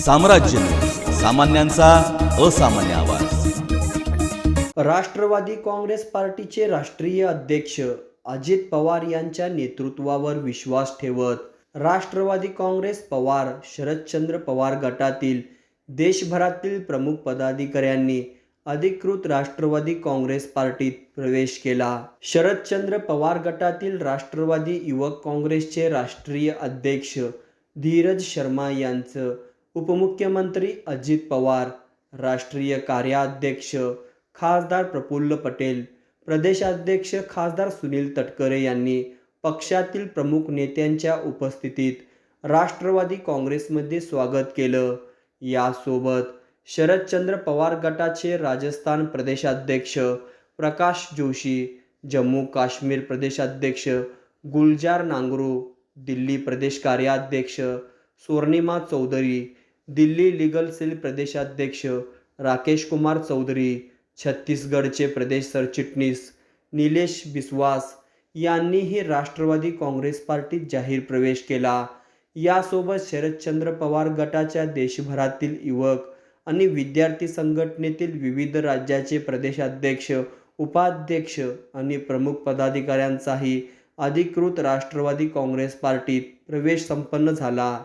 साम्राज्य न्यूज, सामान्यांचा असामान्य आवाज। राष्ट्रवादी काँग्रेस पार्टीचे राष्ट्रीय अध्यक्ष अजित पवार यांच्या नेतृत्वावर विश्वास ठेवत राष्ट्रवादी काँग्रेस पवार शरदचंद्र पवार गटातील देशभरातील प्रमुख पदाधिकाऱ्यांनी अधिकृत राष्ट्रवादी काँग्रेस पार्टीत प्रवेश केला। शरदचंद्र पवार गटातील राष्ट्रवादी युवक काँग्रेसचे राष्ट्रीय अध्यक्ष धीरज शर्मा यांचं उपमुख्यमंत्री अजित पवार, राष्ट्रीय कार्याध्यक्ष खासदार प्रफुल्ल पटेल, प्रदेशाध्यक्ष खासदार सुनील तटकरे यांनी पक्षातील प्रमुख नेत्यांच्या उपस्थितीत राष्ट्रवादी काँग्रेसमध्ये स्वागत केलं। यासोबत शरदचंद्र पवार गटाचे राजस्थान प्रदेशाध्यक्ष प्रकाश जोशी, जम्मू काश्मीर प्रदेशाध्यक्ष गुलजार नांगरू, दिल्ली प्रदेश कार्याध्यक्ष स्वर्णिमा चौधरी, दिल्ली लीगल सेल प्रदेशाध्यक्ष राकेश कुमार चौधरी, छत्तीसगडचे प्रदेश सरचिटणीस निलेश बिस्वास यांनीही राष्ट्रवादी काँग्रेस पार्टीत जाहीर प्रवेश केला। यासोबत शरदचंद्र पवार गटाच्या देशभरातील युवक आणि विद्यार्थी संघटनेतील विविध राज्याचे प्रदेशाध्यक्ष, उपाध्यक्ष आणि प्रमुख पदाधिकाऱ्यांचाही अधिकृत राष्ट्रवादी काँग्रेस पार्टीत प्रवेश संपन्न झाला।